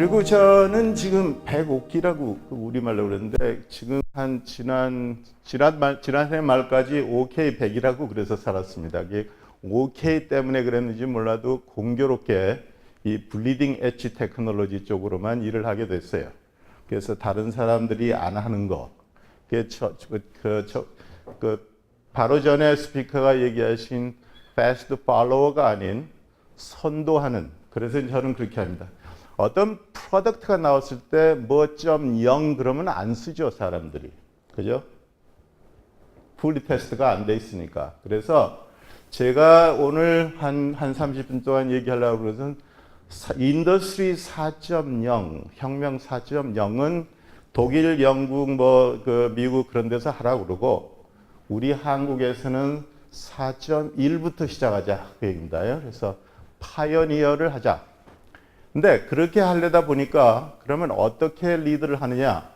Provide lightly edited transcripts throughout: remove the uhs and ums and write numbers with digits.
그리고 저는 지금 105기라고 우리말로 그랬는데 지금 한 지난해 말까지 OK 100이라고 그래서 살았습니다. 이게 OK 때문에 그랬는지 몰라도 공교롭게 이 블리딩 엣지 테크놀로지 쪽으로만 일을 하게 됐어요. 그래서 다른 사람들이 안 하는 거. 바로 전에 스피커가 얘기하신 fast follower가 아닌 선도하는. 그래서 저는 그렇게 합니다. 어떤 프로덕트가 나왔을 때 뭐 점 0 그러면 안 쓰죠, 사람들이. 그죠? 풀리 테스트가 안 돼 있으니까. 그래서 제가 오늘 한 30분 동안 얘기하려고 그래서 인더스트리 4.0, 혁명 4.0은 독일, 영국, 미국 그런 데서 하라고 그러고 우리 한국에서는 4.1부터 시작하자 그 얘기입니다. 그래서 파이어니어를 하자. 근데 그렇게 하려다 보니까 그러면 어떻게 리드를 하느냐?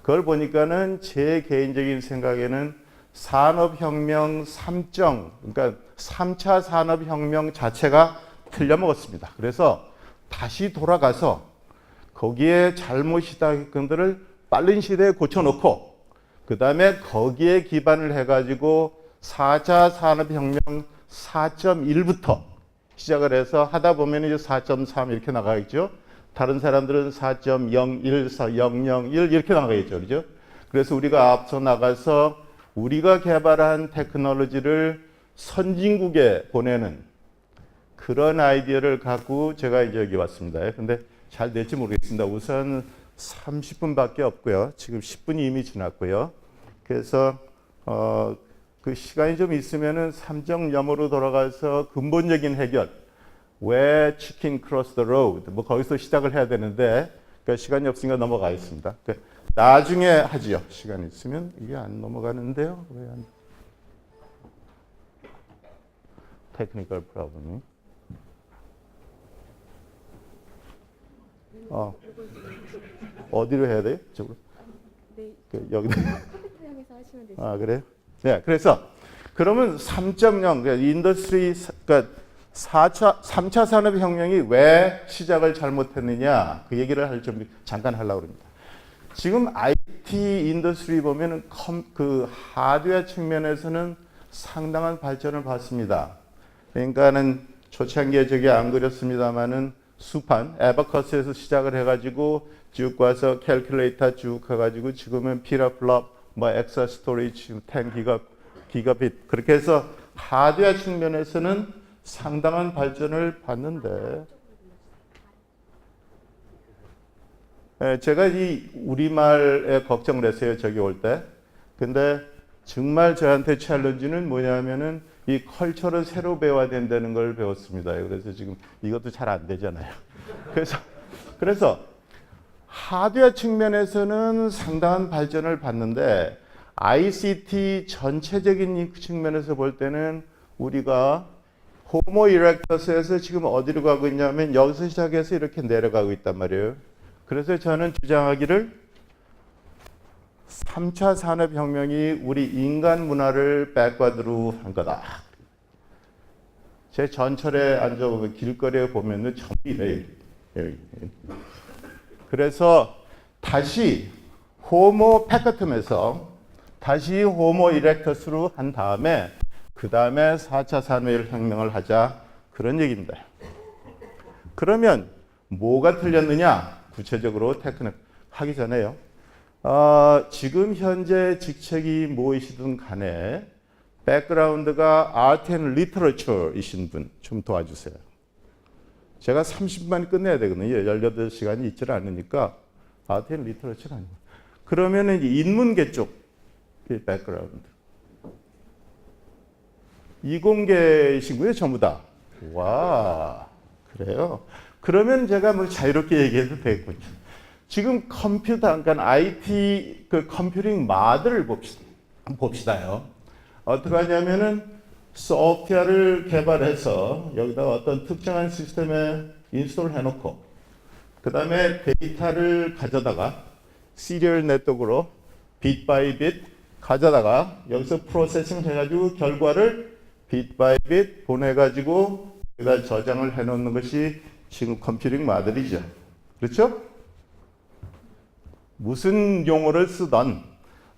그걸 보니까는 제 개인적인 생각에는 산업혁명 3정, 그러니까 3차 산업혁명 자체가 틀려먹었습니다. 그래서 다시 돌아가서 거기에 잘못이다 것들을 빠른 시대에 고쳐놓고 그 다음에 거기에 기반을 해가지고 4차 산업혁명 4.1부터 시작을 해서 하다 보면 이제 4.3 이렇게 나가겠죠. 다른 사람들은 4.01, 4.001 이렇게 나가겠죠. 그죠? 그래서 우리가 앞서 나가서 우리가 개발한 테크놀로지를 선진국에 보내는 그런 아이디어를 갖고 제가 이제 여기 왔습니다. 근데 잘 될지 모르겠습니다. 우선 30분밖에 없고요. 지금 10분이 이미 지났고요. 그래서 그 시간이 좀 있으면은 삼정염으로 돌아가서 근본적인 해결, 왜 치킨 크로스 더 로드, 뭐 거기서 시작을 해야 되는데 그러니까 시간이 없으니까 넘어가겠습니다. 그러니까 나중에 하지요. 시간 있으면 이게 안 넘어가는데요. 왜 안? 테크니컬 프로블럼이. 어디로 해야 돼요? 저쪽으로? 네. 여기. 컴퓨터 향해서 하시면 되죠. 아, 그래요? 네, 그래서 그러면 3.0, 그러니까 인더스트리, 그러니까 3차 산업혁명이 왜 시작을 잘못했느냐 그 얘기를 잠깐 하려고 합니다. 지금 IT 인더스트리 보면은 그 하드웨어 측면에서는 상당한 발전을 봤습니다. 그러니까는 초창기에 저기 안 그렸습니다만은 수판, 에버커스에서 시작을 해가지고 쭉 와서 캘큘레이터 쭉 해가지고 지금은 피라플럽, 엑사 스토리지, 10 기가빗 그렇게 해서 하드웨어 측면에서는 상당한 발전을 봤는데 제가 이 우리말에 걱정을 했어요. 저기 올 때. 근데 정말 저한테 챌린지는 뭐냐면은 이 컬처를 새로 배워야 된다는 걸 배웠습니다. 그래서 지금 이것도 잘 안 되잖아요. 그래서 하드웨어 측면에서는 상당한 발전을 봤는데 ICT 전체적인 측면에서 볼 때는 우리가 호모 이렉터스에서 지금 어디로 가고 있냐면 여기서 시작해서 이렇게 내려가고 있단 말이에요. 그래서 저는 주장하기를 3차 산업혁명이 우리 인간 문화를 백과드로 한 거다. 제 전철에 앉아보면 길거리에 보면은 전부 이래요. 그래서 다시 호모 페커텀에서 다시 호모 이렉터스로 한 다음에 그 다음에 4차 산업혁명을 하자 그런 얘기입니다. 그러면 뭐가 틀렸느냐? 구체적으로 테크닉 하기 전에요. 지금 현재 직책이 무엇이든 간에 백그라운드가 Art and Literature이신 분 좀 도와주세요. 제가 30분만 끝내야 되거든요. 18시간이 있질 않으니까 Art and Literature 아니고. 그러면은 인문계 쪽 백그라운드. 이공계이신고요, 전부 다. 와, 그래요. 그러면 제가 뭐 자유롭게 얘기해도 되겠군요. 지금 컴퓨터, 그러니까 IT 그 컴퓨팅 마드를 봅시다요. 어떻게 하냐면은 소프트웨어를 개발해서 여기다가 어떤 특정한 시스템에 인스톨 해놓고 그 다음에 데이터를 가져다가 시리얼 네트워크로 빗 바이 빗 가져다가 여기서 프로세싱 해가지고 결과를 빗 바이 빗 보내가지고 여기다 저장을 해놓는 것이 지금 컴퓨팅 마들이죠. 그렇죠? 무슨 용어를 쓰던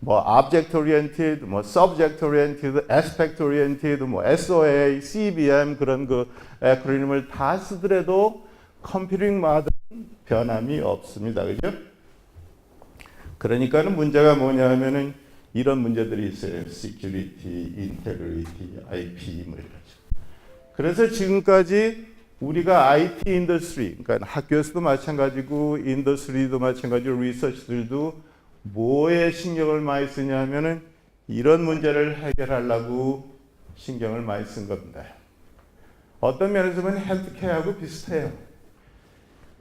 뭐 object oriented, 뭐 subject oriented, aspect oriented, 뭐 SOA, CBM 그런 그 에크로님을 다 쓰더라도 컴퓨팅 모델은 변함이 없습니다. 그죠? 그러니까는 문제가 뭐냐면은 이런 문제들이 있어요. security, integrity, IP 뭐 이런 거죠. 그래서 지금까지 우리가 IT 인더스트리, 그러니까 학교에서도 마찬가지고 인더스트리도 마찬가지고 리서치들도 뭐에 신경을 많이 쓰냐면은 이런 문제를 해결하려고 신경을 많이 쓴 겁니다. 어떤 면에서 보면 헬스케어하고 비슷해요.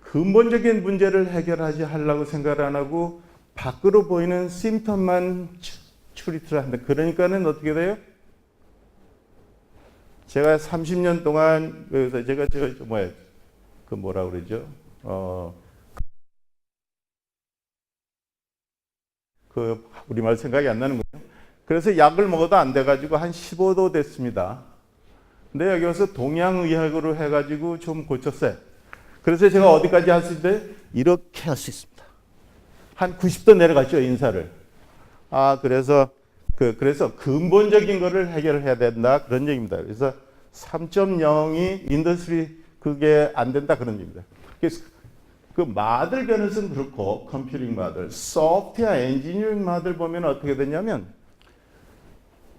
근본적인 문제를 해결하지 하려고 생각 안 하고 밖으로 보이는 심텀만 추리트를 한다. 그러니까는 어떻게 돼요? 제가 30년 동안 여기서 제가 뭐야 그 뭐라 그러죠? 그 우리말 생각이 안 나는 거예요. 그래서 약을 먹어도 안 돼가지고 한 15도 됐습니다. 근데 여기 와서 동양의학으로 해가지고 좀 고쳤어요. 그래서 제가 어디까지 할 수 있는데 이렇게 할 수 있습니다. 한 90도 내려갔죠 인사를. 그래서 그래서 근본적인 거를 해결해야 된다 그런 얘기입니다. 그래서 3.0이 인더스트리 그게 안 된다 그런 얘기입니다. 그래서 그 마들 변호는 그렇고 컴퓨팅 마들, 소프트웨어 엔지니어링 마들 보면 어떻게 되냐면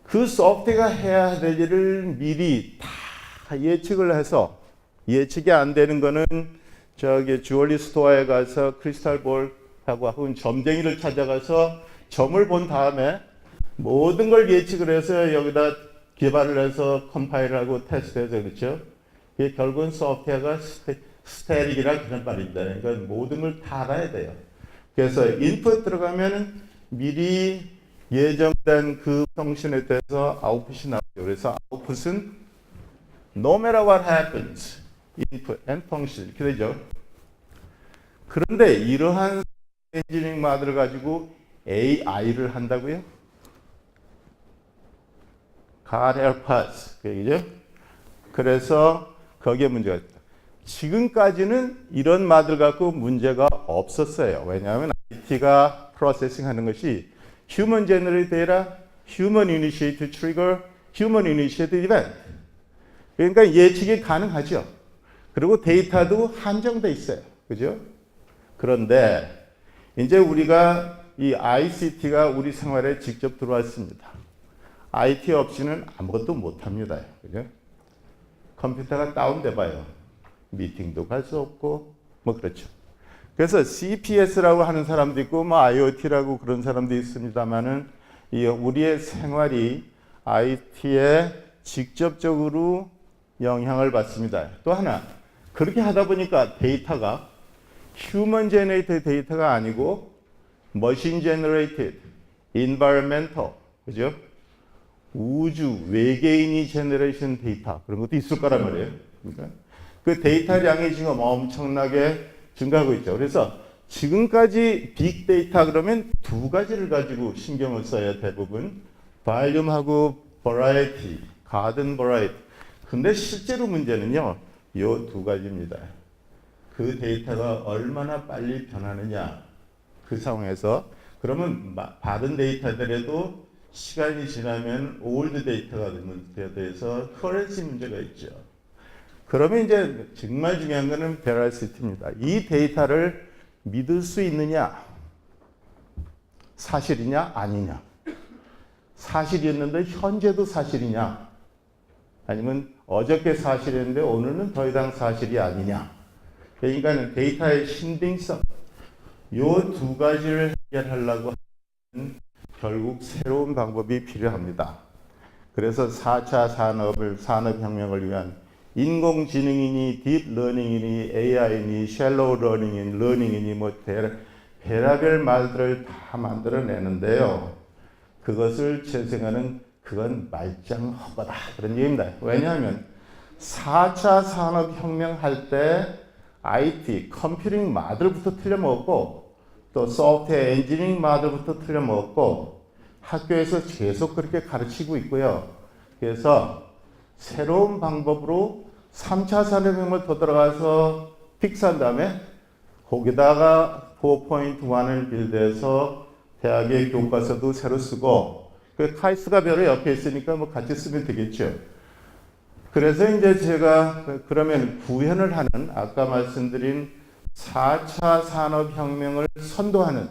그 소프트웨어가 해야 될 일을 미리 다 예측을 해서 예측이 안 되는 거는 저기 주얼리 스토어에 가서 크리스탈 볼하고 점쟁이를 찾아가서 점을 본 다음에 모든 걸 예측을 해서 여기다 개발을 해서 컴파일하고 테스트해서 그렇죠. 이게 결국은 소프트웨어가 스테릭이라 그런 말입니다. 그러니까 모든 걸 다 알아야 돼요. 그래서 인풋 들어가면 미리 예정된 그 펑션에 대해서 아웃풋이 나오죠. 그래서 아웃풋은 no matter what happens, input and function 이렇게 되죠. 그런데 이러한 엔지니어링 모델을 가지고 AI를 한다고요? God help us. 그 얘기죠. 그래서 거기에 문제가 있다. 지금까지는 이런 모델 갖고 문제가 없었어요. 왜냐하면 IT가 프로세싱 하는 것이 Human Generated Data, Human Initiated Trigger, Human Initiated Event. 그러니까 예측이 가능하죠. 그리고 데이터도 한정돼 있어요. 그죠? 그런데 이제 우리가 이 ICT가 우리 생활에 직접 들어왔습니다. IT 없이는 아무것도 못합니다. 그죠? 컴퓨터가 다운돼 봐요. 미팅도 갈 수 없고 뭐 그렇죠. 그래서 CPS라고 하는 사람도 있고 뭐 IoT라고 그런 사람도 있습니다만은 이 우리의 생활이 IT에 직접적으로 영향을 받습니다. 또 하나 그렇게 하다 보니까 데이터가 Human Generated 데이터가 아니고 Machine Generated, Environmental, 그죠? 우주 외계인이 제너레이션 데이터 그런 것도 있을 거란 말이에요. 그러니까 그 데이터량이 지금 엄청나게 증가하고 있죠. 그래서 지금까지 빅데이터 그러면 두 가지를 가지고 신경을 써야 대부분 볼륨하고 버라이티, 가든 버라이티. 근데 실제로 문제는요. 이 두 가지입니다. 그 데이터가 얼마나 빨리 변하느냐 그 상황에서 그러면 받은 데이터들에도 시간이 지나면 올드 데이터가 돼서 커런시 문제가 있죠. 그러면 이제 정말 중요한 거는 베라시티입니다. 이 데이터를 믿을 수 있느냐, 사실이냐 아니냐. 사실이었는데 현재도 사실이냐, 아니면 어저께 사실이었는데 오늘은 더 이상 사실이 아니냐. 그러니까 데이터의 신빙성, 이 두 가지를 해결하려고 하는 결국 새로운 방법이 필요합니다. 그래서 4차 산업혁명을 위한 인공지능이니 딥러닝이니 AI니 샬로우 러닝이니 뭐 별의별 말들을 다 만들어내는데요. 그것을 제 생각에는 그건 말짱허거다 그런 얘기입니다. 왜냐하면 4차 산업혁명 할 때 IT, 컴퓨팅 모델부터 틀려먹었고 또 소프트웨어 엔지니어링 모델부터 틀려먹었고 학교에서 계속 그렇게 가르치고 있고요. 그래서 새로운 방법으로 3차 산업혁명을 더 들어가서 픽스한 다음에 거기다가 4.1을 빌드해서 대학의 교과서도 새로 쓰고 그 카이스가 별에 옆에 있으니까 뭐 같이 쓰면 되겠죠. 그래서 이제 제가 그러면 구현을 하는 아까 말씀드린 4차 산업혁명을 선도하는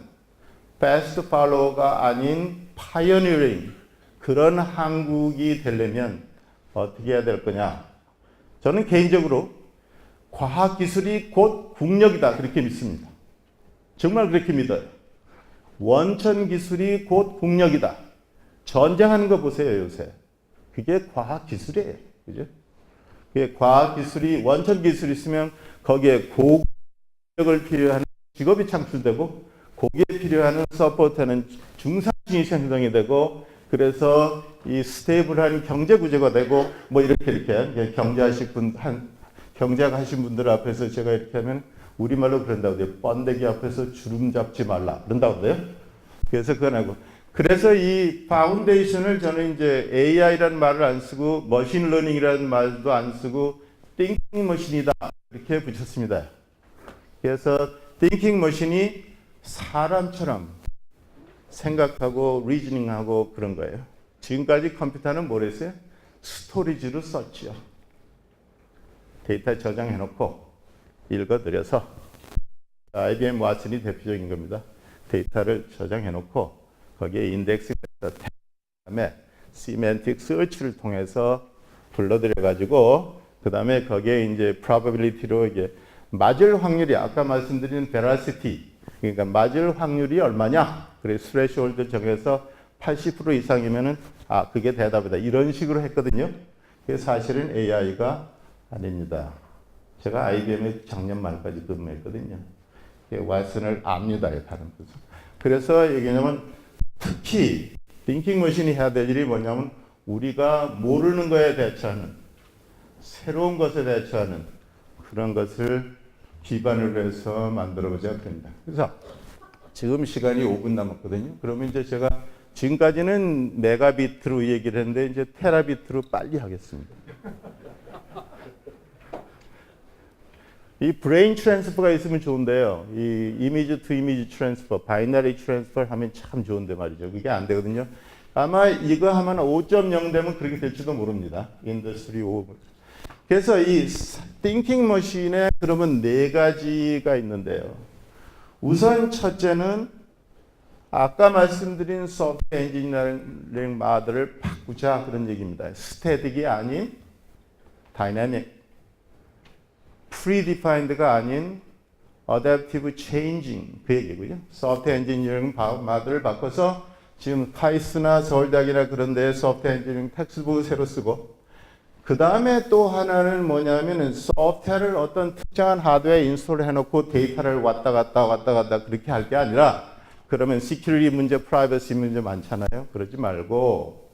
fast follower가 아닌 pioneering 그런 한국이 되려면 어떻게 해야 될 거냐. 저는 개인적으로 과학기술이 곧 국력이다 그렇게 믿습니다. 정말 그렇게 믿어요. 원천기술이 곧 국력이다. 전쟁하는 거 보세요 요새. 그게 과학기술이에요. 그죠? 그게 과학기술이 원천기술이 있으면 거기에 고국력을 필요한 직업이 창출되고 거기에 필요한 서포트는 중산층이 생성이 되고 그래서 이 스테이블한 경제 구조가 되고 뭐 이렇게 경제하신 분들 앞에서 제가 이렇게 하면 우리말로 그런다고 돼요. 번데기 앞에서 주름 잡지 말라 그런다고 돼요. 그래서 그건 하고 그래서 이 파운데이션을 저는 이제 AI라는 말을 안 쓰고 머신러닝이라는 말도 안 쓰고 띵킹 머신이다 이렇게 붙였습니다. 그래서 띵킹 머신이 사람처럼 생각하고 리즈닝하고 그런 거예요. 지금까지 컴퓨터는 뭘 했어요? 스토리지로 썼죠. 데이터 저장해놓고 읽어드려서 IBM 왓슨이 대표적인 겁니다. 데이터를 저장해놓고 거기에 인덱스해서 다음에 시멘틱 서치를 통해서 불러들여가지고 그 다음에 거기에 이제 probability로 이게 맞을 확률이 아까 말씀드린 veracity 그러니까 맞을 확률이 얼마냐? 그래서 스레시홀드 정해서 80% 이상이면은 아 그게 대답이다 이런 식으로 했거든요. 그게 사실은 AI가 아닙니다. 제가 IBM에 작년 말까지 근무했거든요. 왓슨을 압니다. 다른 거죠. 그래서 얘기냐면 특히 띵킹 머신이 해야 될 일이 뭐냐면 우리가 모르는 거에 대처하는 새로운 것에 대처하는 그런 것을 기반으로 해서 만들어보자 합니다. 그래서 지금 시간이 5분 남았거든요. 그러면 이제 제가 지금까지는 메가비트로 얘기를 했는데 이제 테라비트로 빨리 하겠습니다. 이 브레인 트랜스퍼가 있으면 좋은데요. 이 이미지 투 이미지 트랜스퍼, 바이너리 트랜스퍼 하면 참 좋은데 말이죠. 그게 안 되거든요. 아마 이거 하면 5.0 되면 그렇게 될지도 모릅니다. 인더스트리 5. 그래서 이 띵킹 머신에 그러면 4가지가 있는데요. 우선 첫째는 아까 말씀드린 소프트웨어 엔지니어링 모델을 바꾸자 그런 얘기입니다. 스태틱이 아닌 다이내믹, predefined가 아닌 adaptive changing 그 얘기고요. 소프트웨어 엔지니어링 모델을 바꿔서 지금 카이스나 서울대학이나 그런 데에 소프트웨어 엔지니어링 텍스트북을 새로 쓰고 그 다음에 또 하나는 뭐냐면은 소프트웨어를 어떤 특정한 하드웨어에 인스톨 해놓고 데이터를 왔다 갔다 그렇게 할 게 아니라 그러면 시큐리티 문제, 프라이버시 문제 많잖아요. 그러지 말고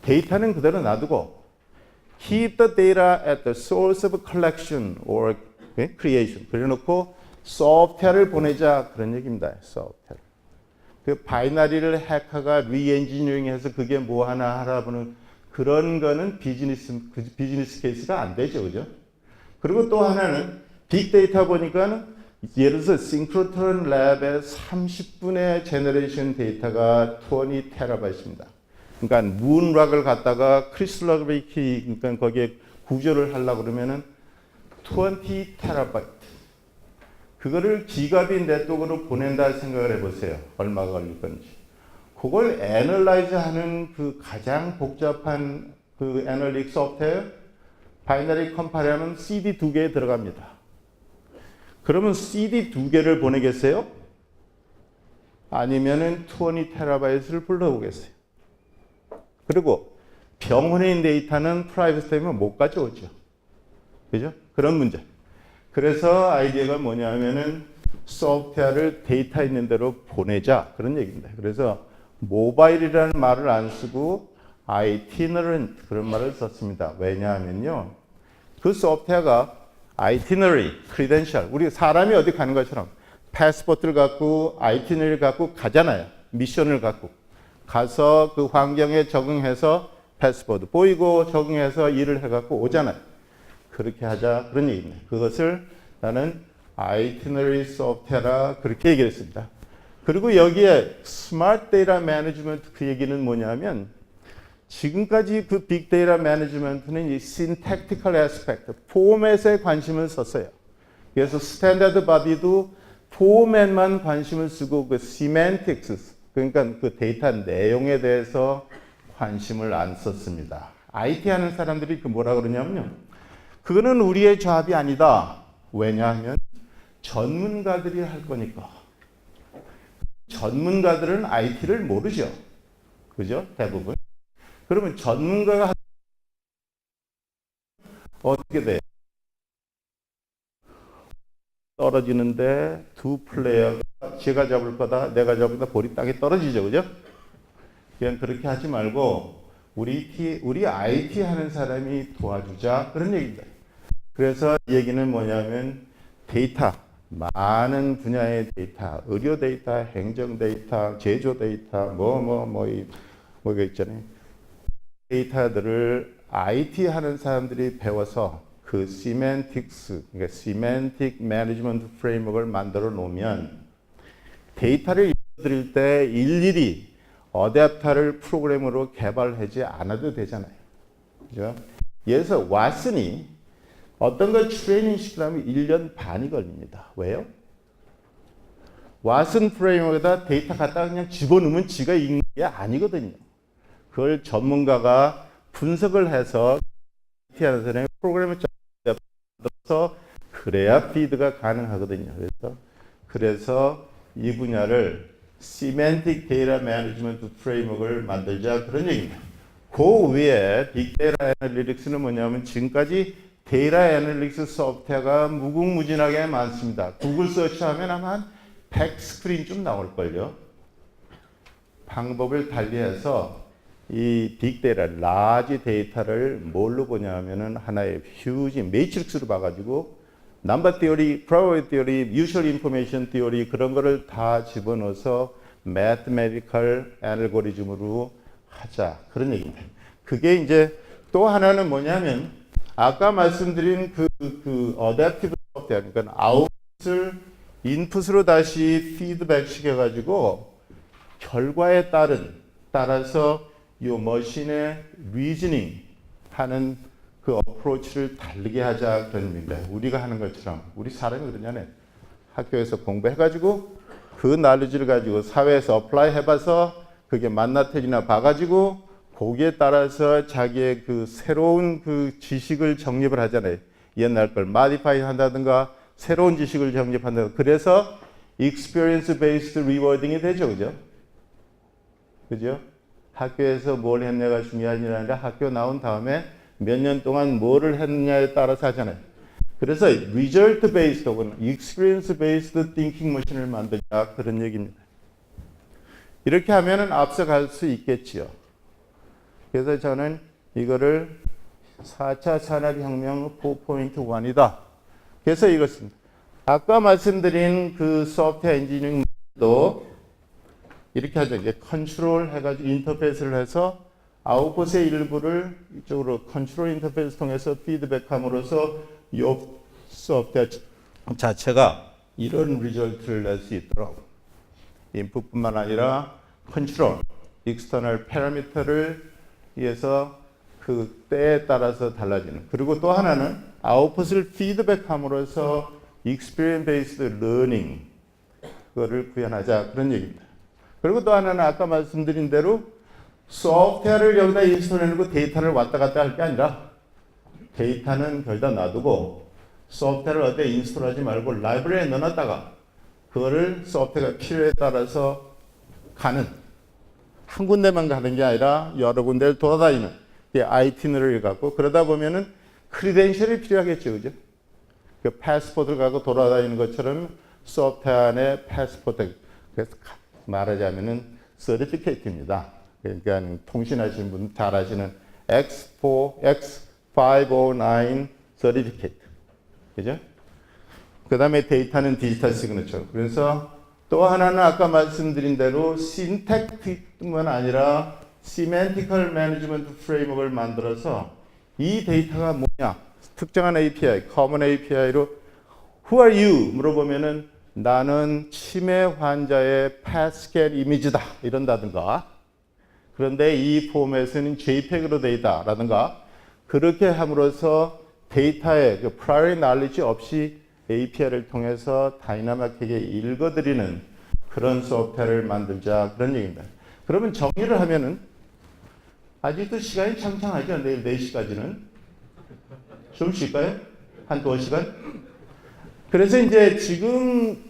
데이터는 그대로 놔두고 keep the data at the source of collection or creation. 그래놓고 소프트웨어를 보내자 그런 얘기입니다. 소프트웨어. 그 바이너리를 해커가 리엔지니어링해서 그게 뭐 하나 하라보는 그런 거는 비즈니스 케이스가 안 되죠, 그죠? 그리고 또 하나는 빅데이터 보니까는 예를 들어서 싱크로트론 랩의 30분의 제너레이션 데이터가 20 테라바이트입니다. 그러니까 문락을 갖다가 크리스탈로그래피 그러니까 거기에 구조를 하려고 그러면은 20 테라바이트. 그거를 기가빗 네트워크로 보낸다 생각을 해보세요. 얼마가 걸릴 건지. 그걸 애널라이즈 하는 그 가장 복잡한 그 애널릭 소프트웨어 바이너리 컴파일하면 CD 2개에 들어갑니다. 그러면 CD 2개를 보내겠어요? 아니면은 20 테라바이트를 불러오겠어요? 그리고 병원에 있는 데이터는 프라이버시 때문에 못 가져오죠. 그죠? 그런 문제. 그래서 아이디어가 뭐냐면은 소프트웨어를 데이터 있는 대로 보내자. 그런 얘기입니다. 그래서 모바일이라는 말을 안 쓰고 아이티너리 그런 말을 썼습니다. 왜냐하면요. 그 소프트웨어가 아이티너리, 크리덴셜 우리 사람이 어디 가는 것처럼 패스포트를 갖고 아이티너리를 갖고 가잖아요. 미션을 갖고. 가서 그 환경에 적응해서 패스포트 보이고 적응해서 일을 해갖고 오잖아요. 그렇게 하자 그런 얘기입니다. 그것을 나는 itinerary software라 그렇게 얘기했습니다. 그리고 여기에 스마트 데이터 매니지먼트 그 얘기는 뭐냐면 지금까지 그 빅데이터 매니지먼트는 이 syntactical aspect, 포맷에 관심을 썼어요. 그래서 스탠다드 바디도 포맷만 관심을 쓰고 그 semantics, 그러니까 그 데이터 내용에 대해서 관심을 안 썼습니다. IT 하는 사람들이 그 뭐라 그러냐면요. 그거는 우리의 잡이 아니다. 왜냐하면 전문가들이 할 거니까. 전문가들은 IT를 모르죠. 그죠? 대부분. 그러면 전문가가 어떻게 돼요? 떨어지는데 두 플레이어가 제가 잡을 거다, 내가 잡을 거다, 볼이 땅에 떨어지죠. 그죠? 그냥 그렇게 하지 말고 우리 IT 하는 사람이 도와주자. 그런 얘기입니다. 그래서 얘기는 뭐냐면 데이터, 많은 분야의 데이터, 의료 데이터, 행정 데이터, 제조 데이터, 뭐가 있잖아요. 데이터들을 IT 하는 사람들이 배워서 그 semantics, 그러니까 semantic management framework을 만들어 놓으면 데이터를 읽어드릴 때 일일이 어댑터를 프로그램으로 개발하지 않아도 되잖아요. 그죠? 예를 들어서 왓슨이 어떤 걸 트레이닝 시키려면 1년 반이 걸립니다. 왜요? 왓슨 프레임워크에다 데이터 갖다가 그냥 집어넣으면 지가 읽는 게 아니거든요. 그걸 전문가가 분석을 해서 하는 사람이 프로그램을 만들어서 그래야 피드가 가능하거든요. 그래서 이 분야를 Semantic Data Management Framework을 만들자 그런 얘기입니다. 그 위에 빅데이터 애널리틱스는 뭐냐면 지금까지 데이터 애널리틱스 소프트웨어가 무궁무진하게 많습니다. 구글 서치하면 아마 한 100스크린쯤 나올걸요. 방법을 달리해서 이 빅데이터, 라지 데이터를 뭘로 보냐면은 하나의 휴지 매트릭스로 봐가지고 넘버 티어리, 프로바빌티 티어리, 뮤추얼 인포메이션 티어리 그런 거를 다 집어넣어서 매스메디컬 애널고리즘으로 하자 그런 얘기입니다. 그게 이제 또 하나는 뭐냐면 아까 말씀드린 그 어댑티브 소프트웨어, 그러니까 아웃풋을 인풋으로 다시 피드백 시켜가지고 결과에 따라서 이 머신의 리즈닝 하는 그 어프로치를 다르게 하자 그런 의미입니다. 우리가 하는 것처럼 우리 사람이 그러냐면 학교에서 공부해가지고 그 날리지를 가지고 사회에서 어플라이 해봐서 그게 만나태지나 봐가지고 거기에 따라서 자기의 그 새로운 그 지식을 정립을 하잖아요. 옛날 걸 마디파이 한다든가 새로운 지식을 정립한다든가 그래서 experience based rewarding이 되죠. 그죠? 그죠? 학교에서 뭘 했냐가 중요한 게 아니라 학교 나온 다음에 몇 년 동안 뭐를 했느냐에 따라서 하잖아요. 그래서 result based 혹은 experience based thinking 머신을 만들자 그런 얘기입니다. 이렇게 하면은 앞서갈 수 있겠지요. 그래서 저는 이거를 4차 산업혁명 4.1이다. 그래서 이것입니다. 아까 말씀드린 그 소프트웨어 엔지니어링도 이렇게 하죠. 이제 컨트롤 해가지고 인터페이스를 해서 아웃풋의 일부를 이쪽으로 컨트롤 인터페이스 통해서 피드백함으로써 이 소프트웨어 자체가 이런 리절트를 낼 수 있도록 인풋뿐만 아니라 컨트롤, 익스터널 패러미터를 위해서 그 때에 따라서 달라지는. 그리고 또 하나는 아웃풋을 피드백함으로써 익스피리언스 베이스드 러닝 그거를 구현하자 그런 얘기입니다. 그리고 또 하나는 아까 말씀드린 대로 소프트웨어를 여기다 인스톨해놓고 데이터를 왔다 갔다 할 게 아니라 데이터는 거기다 놔두고 소프트웨어를 어디에 인스톨하지 말고 라이브러리에 넣어놨다가 그거를 소프트웨어가 필요에 따라서 가는 한 군데만 가는 게 아니라 여러 군데를 돌아다니는 아이티너리를 갖고 그러다 보면은 크리덴셜이 필요하겠죠. 그죠? 그 패스포드를 갖고 돌아다니는 것처럼 소프트웨어 안에 패스포드 그래서 말하자면은 서티피케이트입니다. 그러니까 통신하시는 분 잘 아시는 X509 서티피케이트. 그죠? 그 다음에 데이터는 디지털 시그너처. 그래서 또 하나는 아까 말씀드린 대로 신택틱뿐만 아니라 시멘티컬 매니지먼트 프레임워크를 만들어서 이 데이터가 뭐냐? 특정한 API, 커먼 API로 Who are you? 물어보면은 나는 치매 환자의 팻스캔 이미지다 이런다든가. 그런데 이 포맷은 JPEG으로 되어 있다라든가. 그렇게 함으로써 데이터의 그 prior knowledge 없이 API를 통해서 다이나믹하게 읽어드리는 그런 소프트웨어를 만들자 그런 얘기입니다. 그러면 정리를 하면은 아직도 시간이 창창하죠. 내일 4시까지는. 좀 쉴까요? 한 2시간? 그래서 이제 지금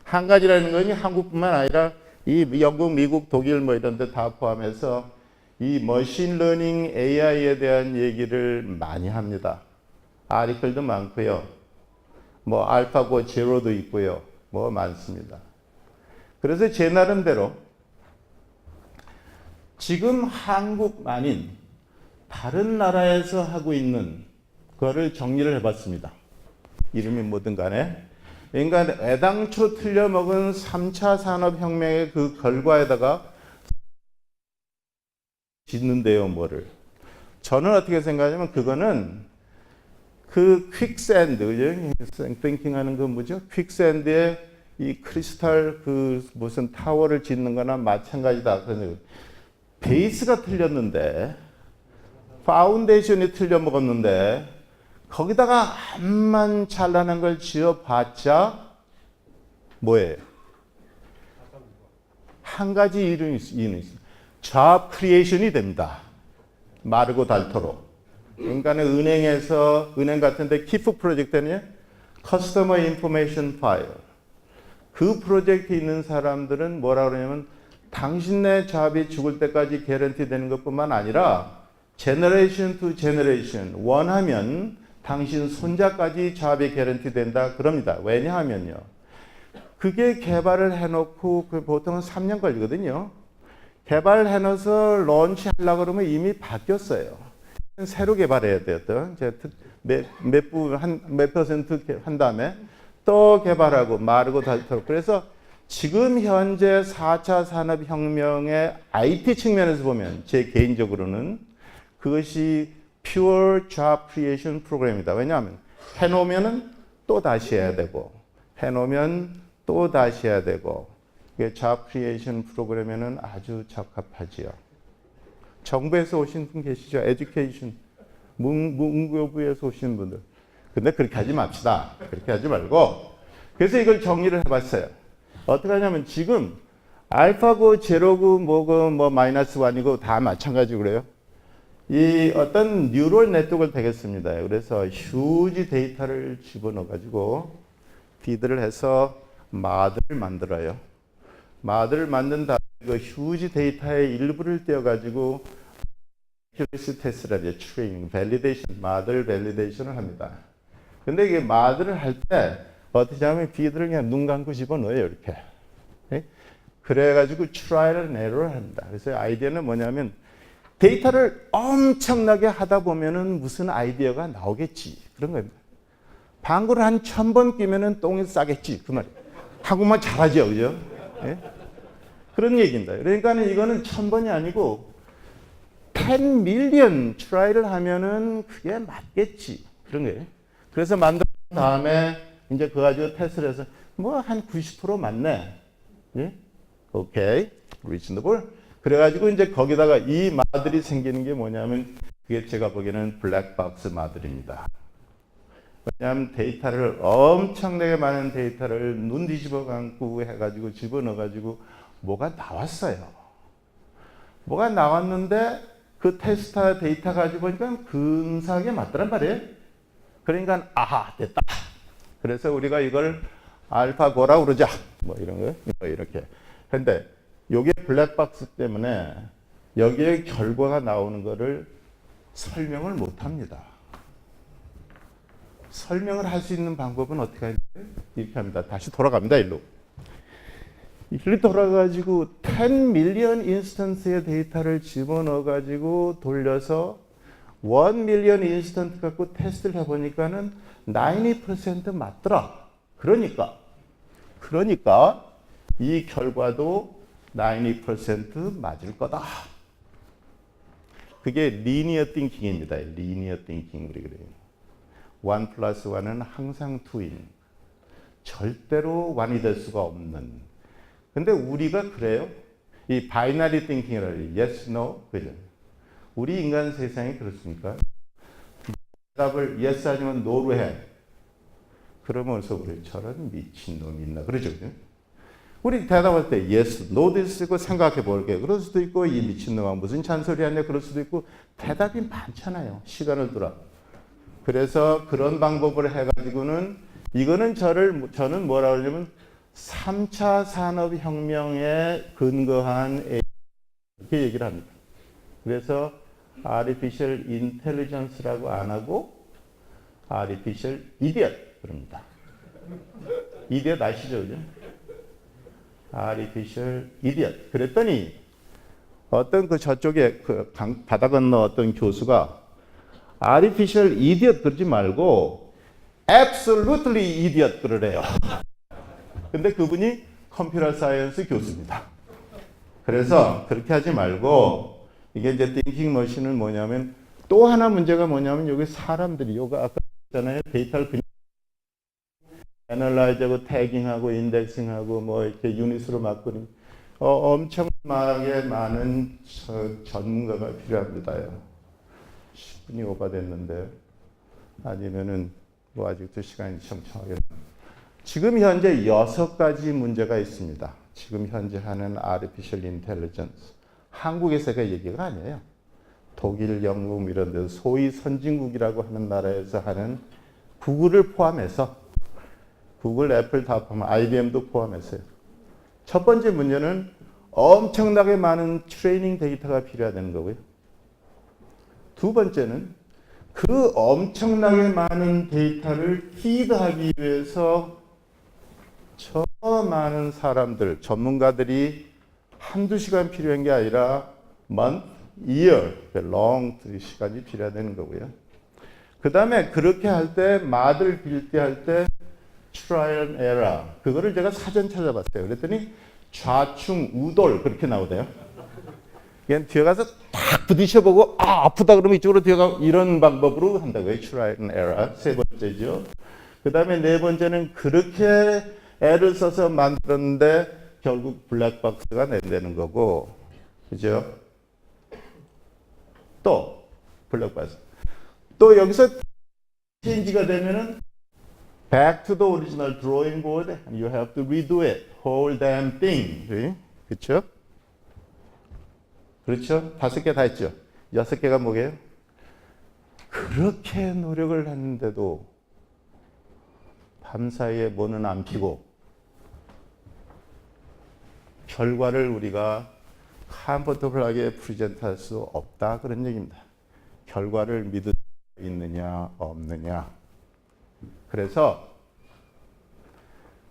한간이라는 건 한국뿐만 아니라 이 영국, 미국, 독일 뭐 이런 데 다 포함해서 이 머신러닝 AI에 대한 얘기를 많이 합니다. 아티클도 많고요. 뭐 알파고 제로도 있고요. 뭐 많습니다. 그래서 제 나름대로 지금 한국 아닌 다른 나라에서 하고 있는 거를 정리를 해봤습니다. 이름이 뭐든 간에. 그러니까 애당초 틀려먹은 3차 산업혁명의 그 결과에다가 짓는데요, 뭐를. 저는 어떻게 생각하냐면 그거는 그 퀵샌드, 띵킹 하는 그 뭐죠? 퀵샌드에 이 크리스탈 그 무슨 타워를 짓는 거나 마찬가지다. 그래서 베이스가 틀렸는데, 파운데이션이 틀려먹었는데, 거기다가 암만 잘나는 걸 지어봤자 뭐예요? 한 가지 이유는 있습니다. job creation이 됩니다. 마르고 닳도록. 그러니까 은행 같은데 키프 프로젝트는 커스터머 인포메이션 파일. 그 프로젝트에 있는 사람들은 뭐라 그러냐면 당신네 잡이 죽을 때까지 개런티 되는 것뿐만 아니라 제너레이션 투 제너레이션 원하면 당신 손자까지 잡이 개런티 된다 그럽니다. 왜냐하면요. 그게 개발을 해놓고 보통은 3년 걸리거든요. 개발해놔서 런치 하려고 그러면 이미 바뀌었어요. 새로 개발해야 되었던 몇 퍼센트 한 다음에 또 개발하고 마르고 닳도록. 그래서 지금 현재 4차 산업혁명의 IT 측면에서 보면 제 개인적으로는 그것이 pure job creation 프로그램이다. 왜냐하면 해놓으면 또 다시 해야 되고 해놓으면 또 다시 해야 되고 그게 job creation 프로그램에는 아주 적합하지요. 정부에서 오신 분 계시죠? 에듀케이션, 문교부에서 오신 분들. 근데 그렇게 하지 맙시다. 그렇게 하지 말고. 그래서 이걸 정리를 해봤어요. 어떻게 하냐면 지금 알파고, 제로고, 뭐고, 뭐 마이너스 원이고 다 마찬가지고 그래요. 이 어떤 뉴럴 네트워크를 되겠습니다. 그래서 휴지 데이터를 집어넣어가지고 피드를 해서 마드를 만들어요. 마드를 만든 다음에 그 휴지 데이터의 일부를 떼어가지고 accuracy 테스트라죠. 트레이닝, 밸리데이션, 마드를 밸리데이션을 합니다. 근데 이게 마드를 할 때 어떻게 하면 피드를 그냥 눈 감고 집어넣어요. 이렇게. 그래가지고 트라이얼 앤 에러를 합니다. 그래서 아이디어는 뭐냐면 데이터를 엄청나게 하다 보면은 무슨 아이디어가 나오겠지. 그런 겁니다. 방구를 한 1000번 끼면은 똥이 싸겠지. 그 말이에요. 한국말 잘하죠. 그죠? 예? 그런 얘기입니다. 그러니까 이거는 1000번이 아니고 10 밀리언 트라이를 하면은 그게 맞겠지. 그런 거예요. 그래서 만든 다음에 이제 그거 가지고 테스트를 해서 뭐 한 90% 맞네. 예? 오케이. 리즈너블. 그래가지고 이제 거기다가 이 마들이 생기는 게 뭐냐면 그게 제가 보기에는 블랙박스 마들입니다. 왜냐하면 데이터를 엄청나게 많은 데이터를 눈 뒤집어 감고 해가지고 집어넣어가지고 뭐가 나왔어요. 뭐가 나왔는데 그 테스트 데이터 가지고 보니까 근사하게 맞더란 말이에요. 그러니까 아하 됐다. 그래서 우리가 이걸 알파고라고 그러자. 뭐 이런 거 뭐 이렇게. 근데 요게 블랙박스 때문에 여기에 결과가 나오는 거를 설명을 못 합니다. 설명을 할 수 있는 방법은 어떻게 해야 돼요? 이렇게 합니다. 다시 돌아갑니다. 일로 돌아가지고 10 밀리언 인스턴스의 데이터를 집어넣어가지고 돌려서 1 밀리언 인스턴트 갖고 테스트를 해보니까는 90% 맞더라. 그러니까 이 결과도 90% 맞을 거다. 그게 리니어 띵킹입니다. 리니어 띵킹. 그래요. 1 플러스 1은 항상 2인. 절대로 1이 될 수가 없는. 근데 우리가 그래요? 이 바이너리 띵킹이라고 yes, no, 그죠? 우리 인간 세상이 그렇습니까? 대답을 yes 하지만 no로 해. 그러면서 우리 저런 미친놈이 있나 그러죠. 우리 대답할 때 yes, no도 쓰고 생각해 볼게. 그럴 수도 있고 이 미친놈아 무슨 잔소리 하냐 그럴 수도 있고 대답이 많잖아요. 시간을 두라. 그래서 그런 방법을 해가지고는 이거는 저는 뭐라 그러냐면 3차 산업혁명에 근거한 AI 이렇게 얘기를 합니다. 그래서 Artificial Intelligence라고 안 하고 Artificial Idiot 그럽니다. Idiot 아시죠? 그죠? Artificial Idiot. 그랬더니 어떤 그 저쪽에 그 바다 건너 어떤 교수가 Artificial Idiot 그러지 말고 Absolutely Idiot 그러래요. 근데 그분이 컴퓨터 사이언스 교수입니다. 그래서 그렇게 하지 말고 이게 이제 띵킹 머신은 뭐냐면 또 하나 문제가 뭐냐면 여기 사람들이 요거 아까 했잖아요. 데이터를 그냥 애널라이즈하고 태깅하고 인덱싱하고 뭐 이렇게 유닛으로 바꾸는 엄청나게 많은 전문가가 필요합니다요. 10분이 오버됐는데 아니면은 뭐 아직도 시간이 청청하게. 지금 현재 6가지 문제가 있습니다. 지금 현재 하는 Artificial Intelligence. 한국에서가 얘기가 아니에요. 독일, 영국 이런 데 소위 선진국이라고 하는 나라에서 하는 구글을 포함해서 구글, 애플 다 포함, IBM도 포함해서요. 첫 번째 문제는 엄청나게 많은 트레이닝 데이터가 필요하다는 거고요. 두 번째는 그 엄청나게 많은 데이터를 피드하기 위해서 저 많은 사람들, 전문가들이 한두 시간 필요한 게 아니라 month, year, long 시간이 필요하다는 거고요. 그 다음에 그렇게 할 때, 말을 빌 때 할 때 trial and error. 그거를 제가 사전 찾아봤어요. 그랬더니 좌충 우돌 그렇게 나오대요. 그냥 뒤에 가서 딱 부딪혀보고 아프다 그러면 이쪽으로 뒤에가 이런 방법으로 한다고요. trial and error. 세 번째죠. 그 다음에 네 번째는 그렇게 애를 써서 만들었는데 결국 블랙박스가 낸다는 거고, 그죠? 또 블랙박스. 또 여기서 체인지가 되면은 back to the original drawing board. You have to redo it. whole damn thing. 그렇죠? 그렇죠? 5개 다 했죠. 6개가 뭐게요? 그렇게 노력을 했는데도 밤사이에 뭐는 안 피고 결과를 우리가 컴포터블하게 프레젠트할 수 없다 그런 얘기입니다. 결과를 믿을 수 있느냐 없느냐. 그래서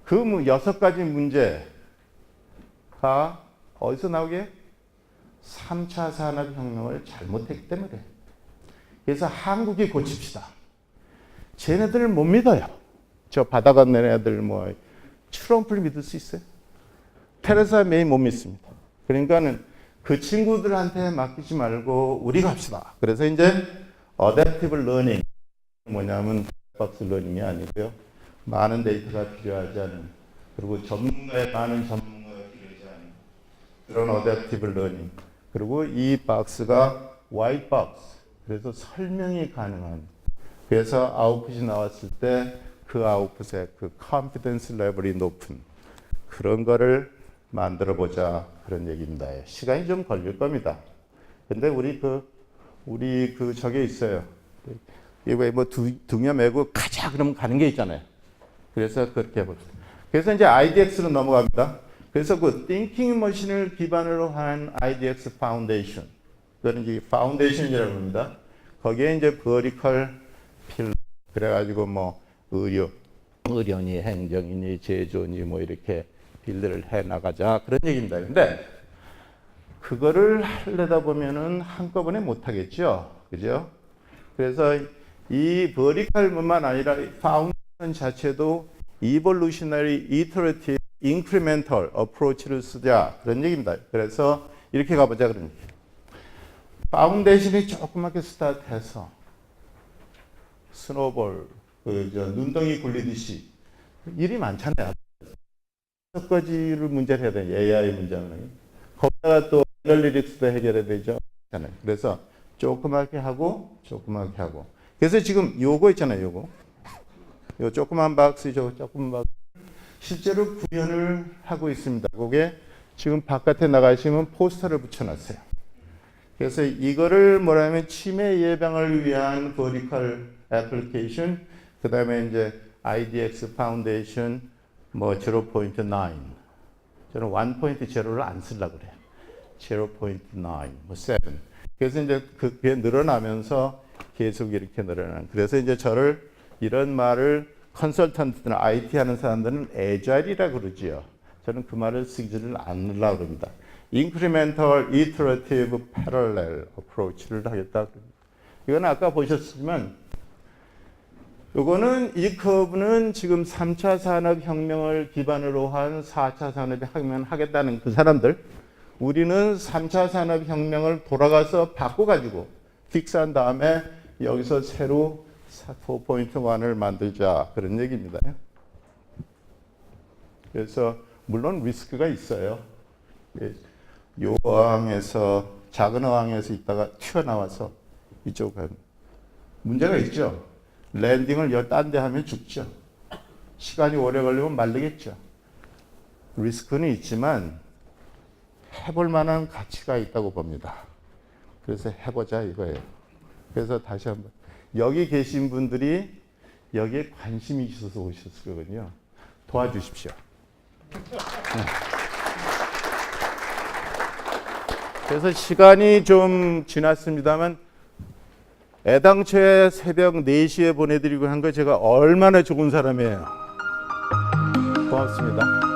그 6가지 문제가 어디서 나오게? 3차 산업혁명을 잘못했기 때문에. 그래서 한국이 고칩시다. 쟤네들을 못 믿어요. 저 바다 건너 애들 뭐 트럼프를 믿을 수 있어요? 테레사 메이 못 믿습니다. 그러니까는 그 친구들한테 맡기지 말고 우리가 합시다. 그래서 이제 어댑티브 러닝 뭐냐면 박스 러닝이 아니고요. 많은 데이터가 필요하지 않은 그리고 많은 전문가가 필요하지 않은 그런 어댑티브 러닝. 그리고 이 박스가 화이트 박스. 그래서 설명이 가능한. 그래서 아웃풋이 나왔을 때 그 아웃풋의 그 컨피던스 레벨이 높은 그런 거를 만들어 보자 그런 얘기입니다. 시간이 좀 걸릴 겁니다. 근데 우리 저게 있어요. 이거 뭐 등에 메고 가자 그러면 가는 게 있잖아요. 그래서 그렇게 해봅시다. 그래서 이제 IDX로 넘어갑니다. 그래서 그 띵킹 머신을 기반으로 한 IDX 파운데이션. 그거는 이제 파운데이션이라고 합니다. 거기에 이제 버티컬 필러. 그래가지고 뭐 의료니 행정이니 제조니 뭐 이렇게 빌드를 해 나가자 그런 얘기입니다. 근데 그거를 하려다 보면은 한꺼번에 못 하겠죠. 그죠? 그래서 이 버티컬뿐만 아니라 파운데이션 자체도 evolutionary, iterative, incremental approach를 쓰자 그런 얘기입니다. 그래서 이렇게 가보자 그런 얘기. 파운데이션이 조그맣게 스타트해서 스노볼 눈덩이 굴리듯이 일이 많잖아요. 여섯 가지를 문제를 해야 돼요. AI 문제는. 거기다가 또 애널리틱스도 해결해야 되죠. 그래서 조그맣게 하고 조그맣게 하고. 그래서 지금 요거 있잖아요. 요 조그만 박스, 조그만 박스. 실제로 구현을 하고 있습니다. 그게 지금 바깥에 나가시면 포스터를 붙여놨어요. 그래서 이거를 뭐라면 치매 예방을 위한 버티컬 애플리케이션, 그 다음에 이제 IDX 파운데이션, 뭐 0.9. 저는 1.0를 안 쓰려고 그래요. 0.9, 뭐 7. 그래서 이제 그게 늘어나면서 계속 이렇게 늘어나는. 그래서 이제 저를 이런 말을 컨설턴트나 IT 하는 사람들은 애자일이라고 그러지요. 저는 그 말을 쓰지를 않으려고 합니다. Incremental, Iterative, Parallel Approach를 하겠다. 이건 아까 보셨지만 이거는 이 커브는 지금 3차 산업혁명을 기반으로 한 4차 산업혁명을 하겠다는 그 사람들. 우리는 3차 산업혁명을 돌아가서 바꿔가지고 픽스한 다음에 여기서 새로 4.1을 만들자 그런 얘기입니다. 그래서 물론 리스크가 있어요. 요 어항에서 작은 어항에서 있다가 튀어나와서 이쪽 가면 문제가 있죠. 랜딩을 딴 데 하면 죽죠. 시간이 오래 걸리면 말리겠죠. 리스크는 있지만 해볼 만한 가치가 있다고 봅니다. 그래서 해보자 이거예요. 그래서 다시 한번 여기 계신 분들이 여기에 관심이 있어서 오셨을 거거든요. 도와주십시오. 그래서 시간이 좀 지났습니다만 애당초에 새벽 4시에 보내드리고 한 거 제가 얼마나 좋은 사람이에요. 고맙습니다.